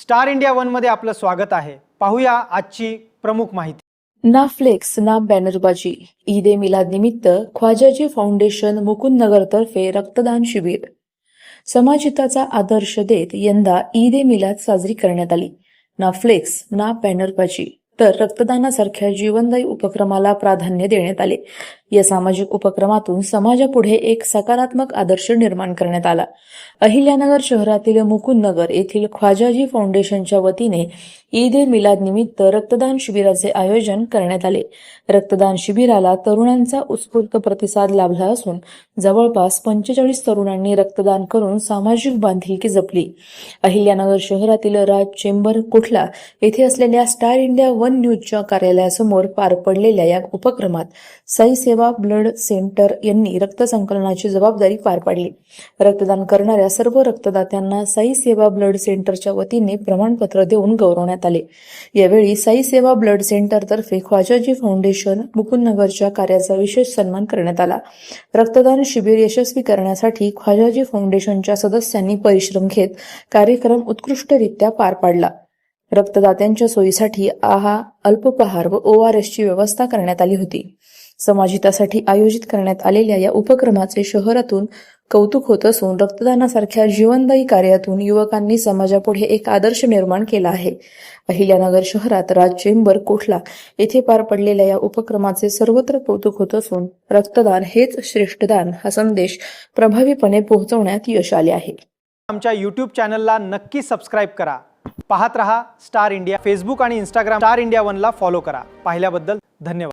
Star India one मध्ये आपलं स्वागत आहे। पाहूया आजची प्रमुख माहिती। ना फ्लेक्स ना बॅनरबाजी, ईद ए मिलाद निमित्त ख्वाजाजी फाउंडेशन मुकुंदनगर तर्फे रक्तदान शिबिर। समाजहिताचा आदर्श देत यंदा ईद ए मिलाद साजरी करण्यात आली। ना फ्लेक्स ना बॅनरबाजी तर रक्तदानासारख्या जीवनदायी उपक्रमाला प्राधान्य देण्यात आले। या सामाजिक उपक्रमातून समाजापुढे एक सकारात्मक आदर्श निर्माण करण्यात आला। अहिल्यानगर शहरातील मुकुंदनगर येथील ख्वाजाजी फाउंडेशनच्या वतीने ईद ए मिलाद निमित्त रक्तदान शिबिराचे आयोजन करण्यात आले। रक्तदान शिबिराला तरुणांचा उत्स्फूर्त प्रतिसाद लाभला असून जवळपास 45 तरुणांनी रक्तदान करून सामाजिक बांधिलकी जपली। अहिल्यानगर शहरातील राज चेंबर कोठला येथे असलेल्या स्टार इंडिया वन न्यूजच्या कार्यालयासमोर पार पडलेल्या या उपक्रमात साई सेवा ब्लड सेंटर यांनी रक्त संकलनाची जबाबदारी पार पाडली। रक्तदान करणाऱ्या सर्व रक्तदात्यांना साई सेवा ब्लड सेंटरच्या वतीने प्रमाणपत्र देऊन गौरवण्यात आले। यावेळी साई सेवा ब्लड सेंटर तर्फे ख्वाजाजी फाउंडेशन मुकुंदनगरच्या कार्याचा विशेष सन्मान करण्यात आला। रक्तदान शिबिर यशस्वी करण्यासाठी ख्वाजाजी फाउंडेशनच्या सदस्यांनी परिश्रम घेत कार्यक्रम उत्कृष्टरित्या पार पाडला। रक्तदात्यांच्या सोयीसाठी अल्पोपहार व ORSची व्यवस्था करण्यात आली होती। समाजहितासाठी आयोजित करण्यात आलेल्या या उपक्रमाचे शहरातून कौतुक होत असून रक्तदानासारख्या जीवनदायी कार्यातून युवकांनी समाजापुढे एक आदर्श निर्माण केला आहे। अहिल्यानगर शहरात राज चेंबर कोठला येथे पार पडलेल्या या उपक्रमाचे सर्वत्र कौतुक होत असून रक्तदान हेच श्रेष्ठ दान हा संदेश प्रभावीपणे पोहोचवण्यात यश आले आहे। आमच्या YouTube चॅनलला नक्की सबस्क्राइब करा। पाहत रहा स्टार इंडिया। फेसबुक आणि इंस्टाग्राम स्टार इंडिया वन ला फॉलो करा। पाहिल्याबद्दल धन्यवाद।